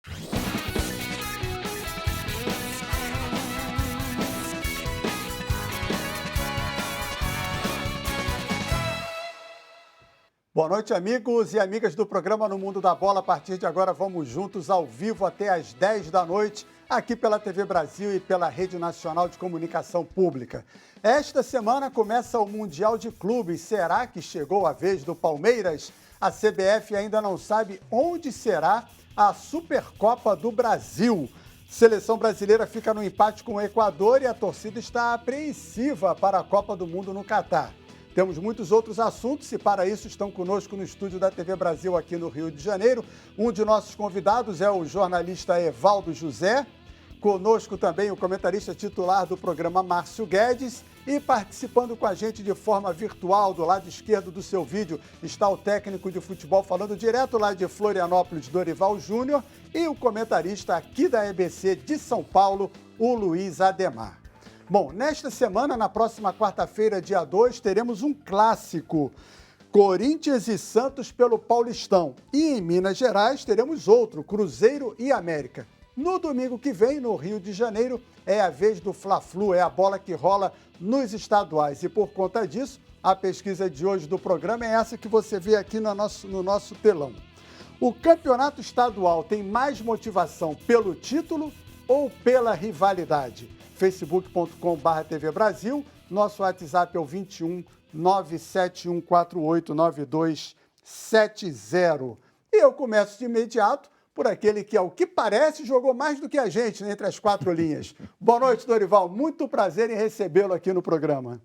Boa noite, amigos e amigas do programa No Mundo da Bola. A partir de agora, vamos juntos ao vivo até às 10 da noite, aqui pela TV Brasil e pela Rede Nacional de Comunicação Pública. Esta semana começa o Mundial de Clubes. Será que chegou a vez do Palmeiras? A CBF ainda não sabe onde será a Supercopa do Brasil. Seleção brasileira fica no empate com o Equador e a torcida está apreensiva para a Copa do Mundo no Catar. Temos muitos outros assuntos e, para isso, estão conosco no estúdio da TV Brasil aqui no Rio de Janeiro. Um de nossos convidados é o jornalista Evaldo José. Conosco também o comentarista titular do programa, Márcio Guedes. E participando com a gente de forma virtual, do lado esquerdo do seu vídeo, está o técnico de futebol falando direto lá de Florianópolis, Dorival Júnior. E o comentarista aqui da EBC de São Paulo, o Luiz Ademar. Bom, nesta semana, na próxima quarta-feira, dia 2, teremos um clássico. Corinthians e Santos pelo Paulistão. E em Minas Gerais teremos outro, Cruzeiro e América. No domingo que vem, no Rio de Janeiro, é a vez do Fla-Flu, é a bola que rola nos estaduais. E por conta disso, a pesquisa de hoje do programa é essa que você vê aqui no nosso telão. O campeonato estadual tem mais motivação pelo título ou pela rivalidade? facebook.com/TV Brasil, nosso WhatsApp é o 21 97148 9270. E eu começo de imediato por aquele que, ao que parece, jogou mais do que a gente, né, entre as quatro linhas. Boa noite, Dorival. Muito prazer em recebê-lo aqui no programa.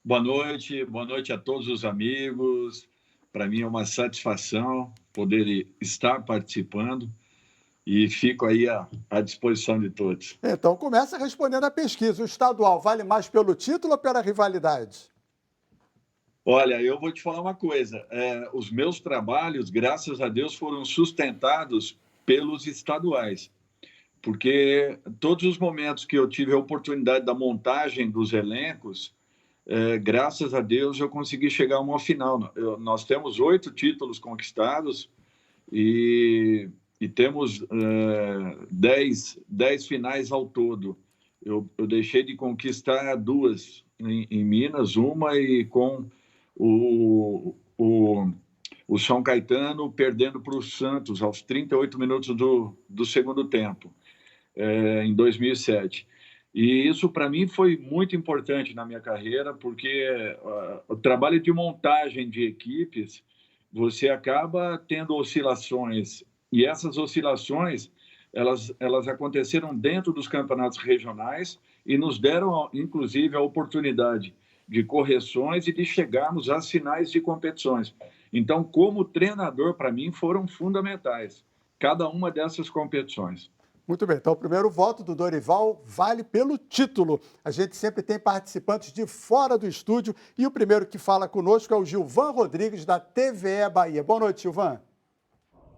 Boa noite a todos os amigos. Para mim é uma satisfação poder estar participando. E fico aí à disposição de todos. Então, começa respondendo a pesquisa. O estadual vale mais pelo título ou pela rivalidade? Olha, eu vou te falar uma coisa. Os meus trabalhos, graças a Deus, foram sustentados pelos estaduais. Porque todos os momentos que eu tive a oportunidade da montagem dos elencos, graças a Deus, eu consegui chegar a uma final. Nós temos 8 títulos conquistados e temos 10 finais ao todo. Eu deixei de conquistar 2 em Minas, uma e com o São Caetano perdendo para o Santos aos 38 minutos do segundo tempo, em 2007. E isso, para mim, foi muito importante na minha carreira, porque o trabalho de montagem de equipes, você acaba tendo oscilações. E essas oscilações, elas aconteceram dentro dos campeonatos regionais e nos deram, inclusive, a oportunidade de correções e de chegarmos às finais de competições. Então, como treinador, para mim, foram fundamentais cada uma dessas competições. Muito bem, então o primeiro voto do Dorival vale pelo título. A gente sempre tem participantes de fora do estúdio e o primeiro que fala conosco é o Gilvan Rodrigues, da TVE Bahia. Boa noite, Gilvan.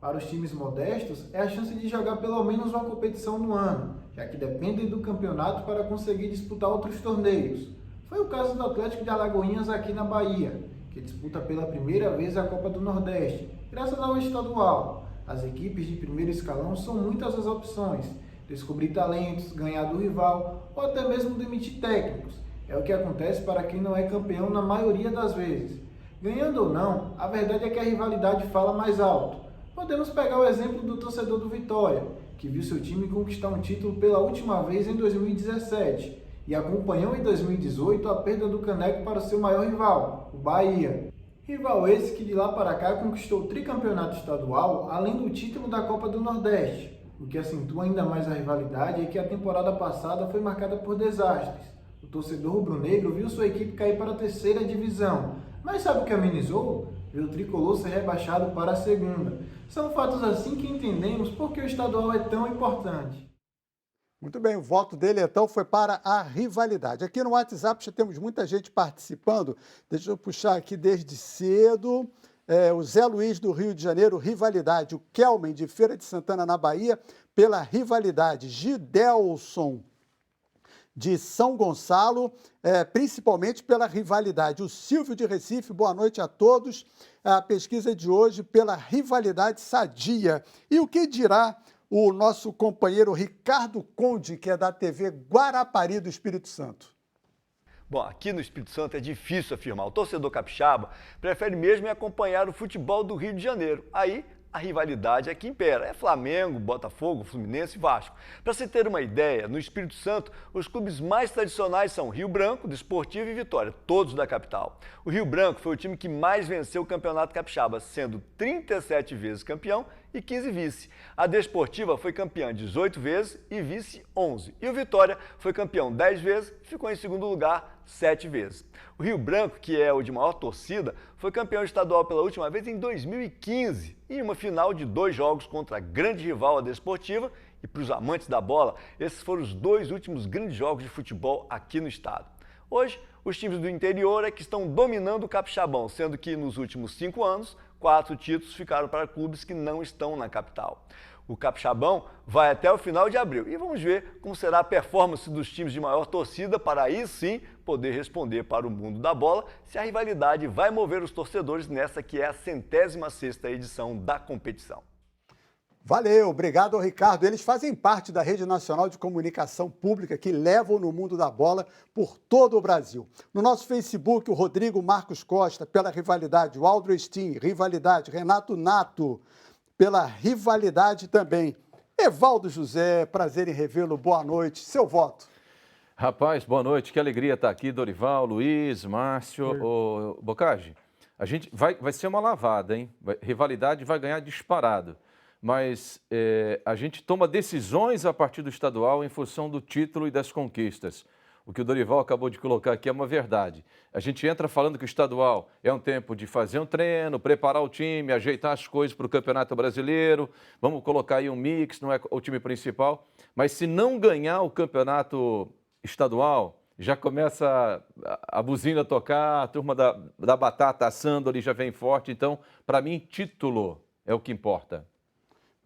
Para os times modestos, é a chance de jogar pelo menos uma competição no ano, já que dependem do campeonato para conseguir disputar outros torneios. Foi o caso do Atlético de Alagoinhas aqui na Bahia, que disputa pela primeira vez a Copa do Nordeste, graças ao estadual. As equipes de primeiro escalão são muitas as opções: descobrir talentos, ganhar do rival ou até mesmo demitir técnicos. É o que acontece para quem não é campeão na maioria das vezes. Ganhando ou não, a verdade é que a rivalidade fala mais alto. Podemos pegar o exemplo do torcedor do Vitória, que viu seu time conquistar um título pela última vez em 2017 e acompanhou em 2018 a perda do caneco para o seu maior rival, o Bahia. Rival esse que de lá para cá conquistou o tricampeonato estadual, além do título da Copa do Nordeste. O que acentua ainda mais a rivalidade é que a temporada passada foi marcada por desastres. O torcedor rubro-negro viu sua equipe cair para a 3ª divisão, mas sabe o que amenizou? Ver o tricolor ser rebaixado para a 2ª. São fatos assim que entendemos por que o estadual é tão importante. Muito bem, o voto dele, então, foi para a rivalidade. Aqui no WhatsApp já temos muita gente participando. Deixa eu puxar aqui desde cedo. O Zé Luiz, do Rio de Janeiro, rivalidade. O Kelmen, de Feira de Santana, na Bahia, pela rivalidade. Gidelson, de São Gonçalo, principalmente pela rivalidade. O Silvio, de Recife, boa noite a todos. A pesquisa de hoje pela rivalidade sadia. E o que dirá o nosso companheiro Ricardo Conde, que é da TV Guarapari do Espírito Santo. Bom, aqui no Espírito Santo é difícil afirmar. O torcedor capixaba prefere mesmo acompanhar o futebol do Rio de Janeiro. Aí a rivalidade é que impera. É Flamengo, Botafogo, Fluminense e Vasco. Para se ter uma ideia, no Espírito Santo, os clubes mais tradicionais são Rio Branco, Desportivo e Vitória, todos da capital. O Rio Branco foi o time que mais venceu o Campeonato Capixaba, sendo 37 vezes campeão e 15 vice. A Desportiva foi campeã 18 vezes e vice 11. E o Vitória foi campeão 10 vezes e ficou em segundo lugar 7 vezes. O Rio Branco, que é o de maior torcida, foi campeão estadual pela última vez em 2015, em uma final de 2 jogos contra a grande rival, a Desportiva, e para os amantes da bola, esses foram os 2 últimos grandes jogos de futebol aqui no estado. Hoje, os times do interior é que estão dominando o Capixabão, sendo que nos últimos 5 anos, 4 títulos ficaram para clubes que não estão na capital. O Capixabão vai até o final de abril e vamos ver como será a performance dos times de maior torcida para aí sim poder responder para o mundo da bola se a rivalidade vai mover os torcedores nessa que é a 106ª edição da competição. Valeu, obrigado ao Ricardo. Eles fazem parte da Rede Nacional de Comunicação Pública que levam no mundo da bola por todo o Brasil. No nosso Facebook, o Rodrigo Marcos Costa, pela rivalidade, o Aldro Steen, rivalidade, Renato Nato, pela rivalidade também. Evaldo José, prazer em revê-lo, boa noite, seu voto. Rapaz, boa noite, que alegria estar aqui, Dorival, Luiz, Márcio, Bocage. A gente vai ser uma lavada, hein? Rivalidade vai ganhar disparado, mas a gente toma decisões a partir do estadual em função do título e das conquistas. O que o Dorival acabou de colocar aqui é uma verdade. A gente entra falando que o estadual é um tempo de fazer um treino, preparar o time, ajeitar as coisas para o Campeonato Brasileiro, vamos colocar aí um mix, não é o time principal. Mas se não ganhar o campeonato estadual, já começa a buzina a tocar, a turma da batata assando ali já vem forte. Então, para mim, título é o que importa.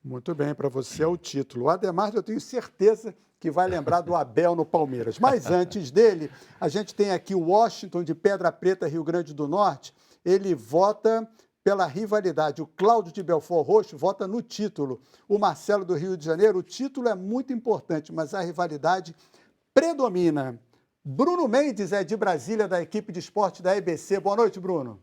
Muito bem, para você é o título. O Ademar, eu tenho certeza que vai lembrar do Abel no Palmeiras. Mas antes dele, a gente tem aqui o Washington de Pedra Preta, Rio Grande do Norte. Ele vota pela rivalidade. O Cláudio de Belfort Roxo vota no título. O Marcelo do Rio de Janeiro, o título é muito importante, mas a rivalidade predomina. Bruno Mendes é de Brasília, da equipe de esporte da EBC. Boa noite, Bruno.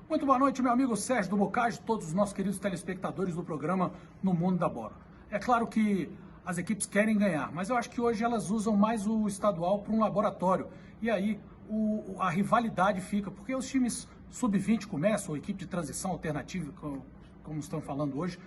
Muito boa noite, meu amigo Sérgio do Bocage, todos os nossos queridos telespectadores do programa No Mundo da Bola. É claro que as equipes querem ganhar, mas eu acho que hoje elas usam mais o estadual para um laboratório. E aí a rivalidade fica, porque os times sub-20 começam, a equipe de transição alternativa, como estão falando hoje,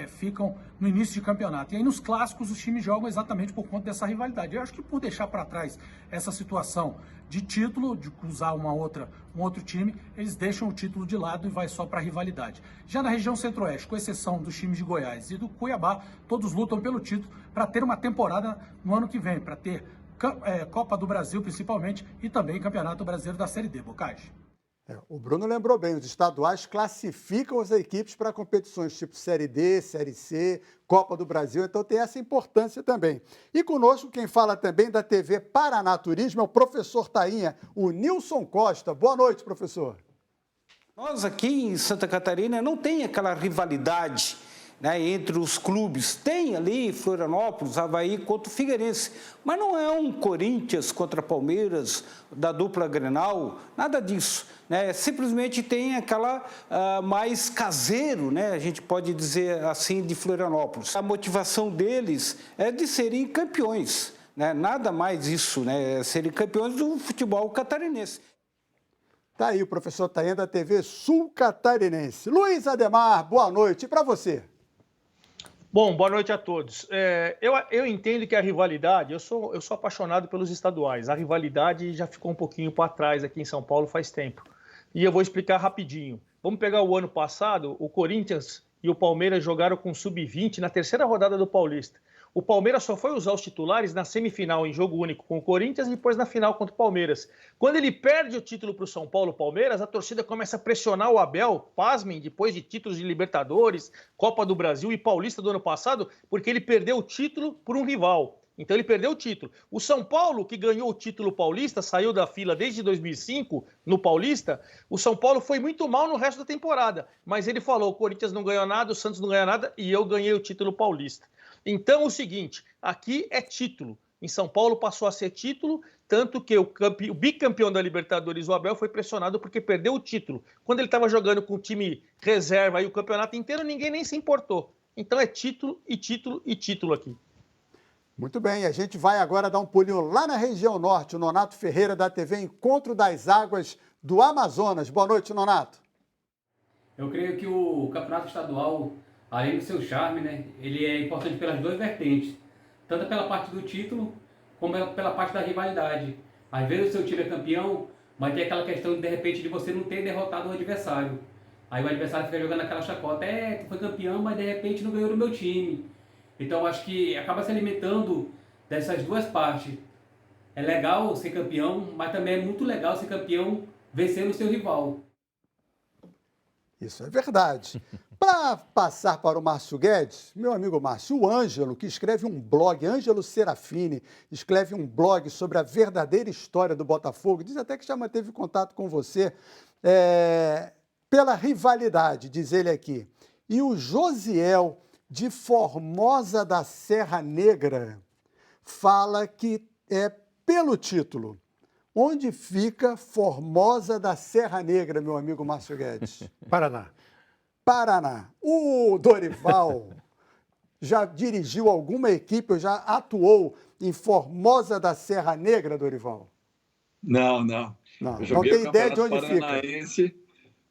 ficam no início de campeonato. E aí nos clássicos os times jogam exatamente por conta dessa rivalidade. Eu acho que por deixar para trás essa situação de título, de usar um outro time, eles deixam o título de lado e vai só para a rivalidade. Já na região centro-oeste, com exceção dos times de Goiás e do Cuiabá, todos lutam pelo título para ter uma temporada no ano que vem, para ter Copa do Brasil principalmente e também Campeonato Brasileiro da Série D, Bocage. O Bruno lembrou bem, os estaduais classificam as equipes para competições tipo Série D, Série C, Copa do Brasil, então tem essa importância também. E conosco quem fala também da TV Paraná Turismo é o professor Tainha, o Nilson Costa. Boa noite, professor. Nós aqui em Santa Catarina não tem aquela rivalidade, né, entre os clubes. Tem ali Florianópolis, Avaí contra o Figueirense, mas não é um Corinthians contra Palmeiras, da dupla Grenal, nada disso. Né? Simplesmente tem aquela mais caseiro, né? A gente pode dizer assim, de Florianópolis. A motivação deles é de serem campeões, né? Nada mais isso, né? Serem campeões do futebol catarinense. Tá aí o professor Tainha da TV Sul Catarinense. Luiz Ademar, boa noite. E para você? Bom, boa noite a todos. Eu entendo que a rivalidade, eu sou apaixonado pelos estaduais, a rivalidade já ficou um pouquinho para trás aqui em São Paulo faz tempo. E eu vou explicar rapidinho. Vamos pegar o ano passado, o Corinthians e o Palmeiras jogaram com sub-20 na terceira rodada do Paulista. O Palmeiras só foi usar os titulares na semifinal em jogo único com o Corinthians e depois na final contra o Palmeiras. Quando ele perde o título para o São Paulo Palmeiras, a torcida começa a pressionar o Abel, pasmem, depois de títulos de Libertadores, Copa do Brasil e Paulista do ano passado, porque ele perdeu o título por um rival. Então ele perdeu o título. O São Paulo, que ganhou o título paulista, saiu da fila desde 2005 no Paulista, o São Paulo foi muito mal no resto da temporada. Mas ele falou, o Corinthians não ganhou nada, o Santos não ganhou nada e eu ganhei o título paulista. Então é o seguinte, aqui é título. Em São Paulo passou a ser título, tanto que o bicampeão da Libertadores, o Abel, foi pressionado porque perdeu o título. Quando ele estava jogando com o time reserva e o campeonato inteiro, ninguém nem se importou. Então é título e título e título aqui. Muito bem, a gente vai agora dar um pulinho lá na região norte. O Nonato Ferreira, da TV Encontro das Águas do Amazonas. Boa noite, Nonato. Eu creio que o campeonato estadual, além do seu charme, né, ele é importante pelas duas vertentes. Tanto pela parte do título, como pela parte da rivalidade. Às vezes o seu time é campeão, mas tem aquela questão, de repente, de você não ter derrotado o adversário. Aí o adversário fica jogando aquela chacota, tu foi campeão, mas de repente não ganhou no meu time. Então acho que acaba se alimentando dessas duas partes. É legal ser campeão, mas também é muito legal ser campeão vencendo o seu rival. Isso é verdade. Para passar para o Márcio Guedes, meu amigo Márcio, o Ângelo, que escreve um blog, Ângelo Serafini, escreve um blog sobre a verdadeira história do Botafogo, diz até que já manteve contato com você, pela rivalidade, diz ele aqui. E o Josiel, de Formosa da Serra Negra, fala que é pelo título. Onde fica Formosa da Serra Negra, meu amigo Márcio Guedes? Paraná. Paraná. O Dorival já dirigiu alguma equipe ou já atuou em Formosa da Serra Negra, Dorival? Não. Não, Eu joguei não tem o ideia de onde Campeonato fica. Paranaense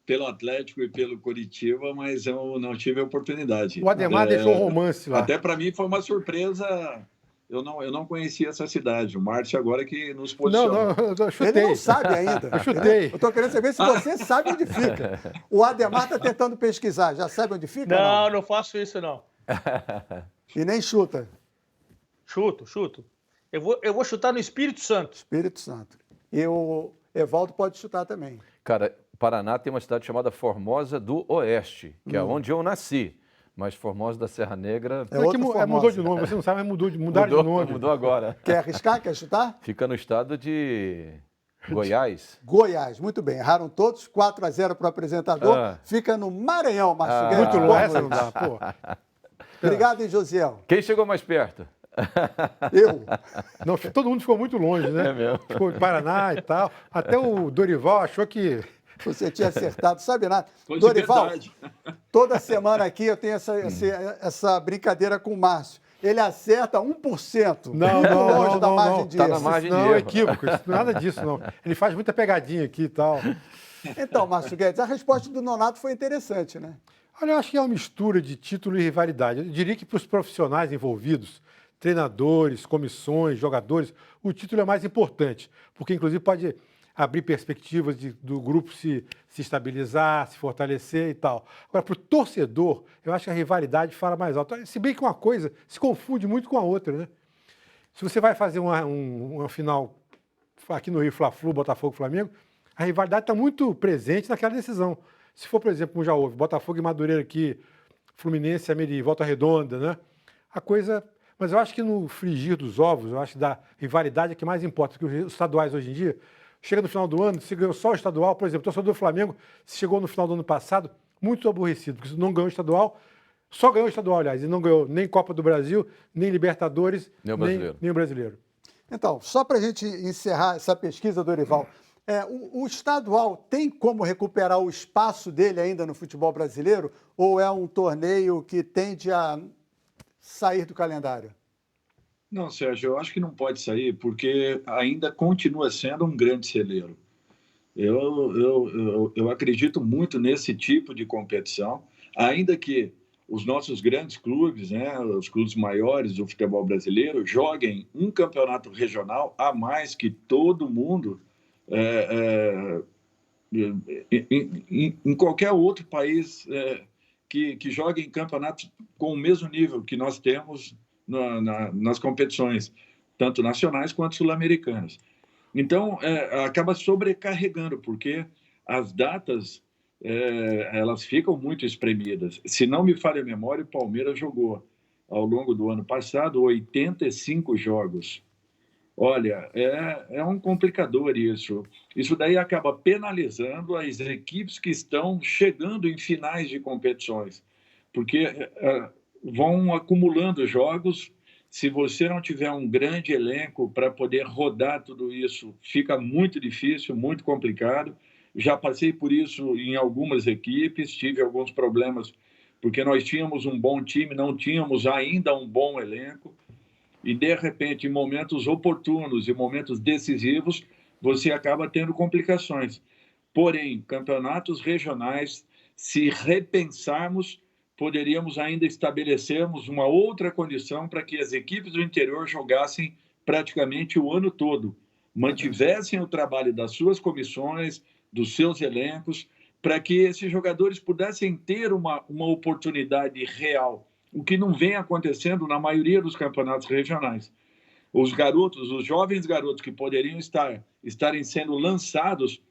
pelo Atlético e pelo Coritiba, mas eu não tive a oportunidade. O Ademar deixou um romance lá. Até para mim foi uma surpresa. Eu não conhecia essa cidade. O Márcio agora que nos posiciona. Não, eu chutei. Ele não sabe ainda. Eu chutei. Eu estou querendo saber se você sabe onde fica. O Ademar está tentando pesquisar. Já sabe onde fica? Não faço isso, não. E nem chuta. Chuto. Eu vou chutar no Espírito Santo. Espírito Santo. E o Evaldo pode chutar também. Cara, Paraná tem uma cidade chamada Formosa do Oeste, que é onde eu nasci. Mas Formosa da Serra Negra... Mudou de nome, você não sabe, mas mudaram de nome. Mudou agora. Quer arriscar? Quer chutar? Fica no estado de Goiás. Goiás, muito bem. Erraram todos, 4-0 para o apresentador. Fica no Maranhão, Márcio Guedes. Muito longe, essa não dá, pô. Obrigado, hein, Josiel? Quem chegou mais perto? Eu. Não, todo mundo ficou muito longe, né? É mesmo. Ficou em Paraná e tal. Até o Dorival achou que... Você tinha acertado, sabe nada. Dorival, toda semana aqui eu tenho essa brincadeira com o Márcio. Ele acerta 1%. Não, longe da margem de erro. Tá na margem de não, erro. é equívoco. Nada disso, não. Ele faz muita pegadinha aqui e tal. Então, Márcio Guedes, a resposta do Nonato foi interessante, né? Olha, eu acho que é uma mistura de título e rivalidade. Eu diria que para os profissionais envolvidos, treinadores, comissões, jogadores, o título é mais importante, porque inclusive pode abrir perspectivas do grupo se estabilizar, se fortalecer e tal. Agora, para o torcedor, eu acho que a rivalidade fala mais alto. Se bem que uma coisa se confunde muito com a outra, né? Se você vai fazer uma final aqui no Rio, Fla-Flu, Botafogo, Flamengo, a rivalidade está muito presente naquela decisão. Se for, por exemplo, como já houve, Botafogo e Madureira aqui, Fluminense e Volta Redonda, né? A coisa... Mas eu acho que no frigir dos ovos, eu acho que da rivalidade é que mais importa, porque os estaduais hoje em dia, chega no final do ano, se ganhou só o estadual, por exemplo, o torcedor do Flamengo chegou no final do ano passado muito aborrecido, porque não ganhou o estadual, só ganhou o estadual, aliás, e não ganhou nem Copa do Brasil, nem Libertadores, nem o brasileiro. Então, só para a gente encerrar essa pesquisa, Dorival, o estadual tem como recuperar o espaço dele ainda no futebol brasileiro ou é um torneio que tende a sair do calendário? Não, Sérgio, eu acho que não pode sair, porque ainda continua sendo um grande celeiro. Eu acredito muito nesse tipo de competição, ainda que os nossos grandes clubes, né, os clubes maiores do futebol brasileiro, joguem um campeonato regional a mais que todo mundo em qualquer outro país que jogue em campeonatos com o mesmo nível que nós temos nas competições, tanto nacionais quanto sul-americanas. Então, acaba sobrecarregando, porque as datas elas ficam muito espremidas. Se não me falha a memória, o Palmeiras jogou ao longo do ano passado, 85 jogos. Olha, é um complicador isso. Isso daí acaba penalizando as equipes que estão chegando em finais de competições, porque vão acumulando jogos. Se você não tiver um grande elenco para poder rodar tudo isso, fica muito difícil, muito complicado. Já passei por isso em algumas equipes, tive alguns problemas, porque nós tínhamos um bom time, não tínhamos ainda um bom elenco. E, de repente, em momentos oportunos e momentos decisivos, você acaba tendo complicações. Porém, campeonatos regionais, se repensarmos, poderíamos ainda estabelecermos uma outra condição para que as equipes do interior jogassem praticamente o ano todo, mantivessem o trabalho das suas comissões, dos seus elencos, para que esses jogadores pudessem ter uma oportunidade real, o que não vem acontecendo na maioria dos campeonatos regionais. Os garotos, os jovens garotos que poderiam estarem sendo lançados,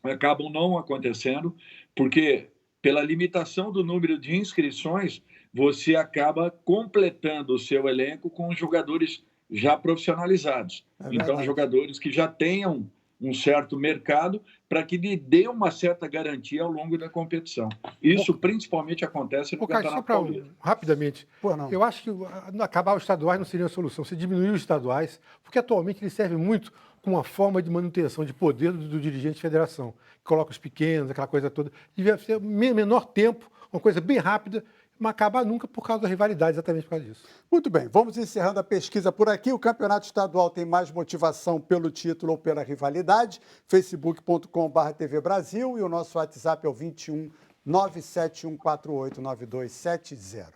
acabam não acontecendo, porque pela limitação do número de inscrições, você acaba completando o seu elenco com jogadores já profissionalizados. Então, jogadores que já tenham um certo mercado para que lhe dê uma certa garantia ao longo da competição. Isso principalmente acontece no Campeonato Paulista. Rapidamente, eu acho que acabar os estaduais não seria a solução. Você diminuir os estaduais, porque atualmente eles servem muito como uma forma de manutenção de poder do dirigente de federação, que coloca os pequenos, aquela coisa toda. Devia ser menor tempo, uma coisa bem rápida, mas acabar nunca por causa da rivalidade, exatamente por causa disso. Muito bem, vamos encerrando a pesquisa por aqui. O campeonato estadual tem mais motivação pelo título ou pela rivalidade. facebook.com/TV Brasil e o nosso WhatsApp é o 21 971489270.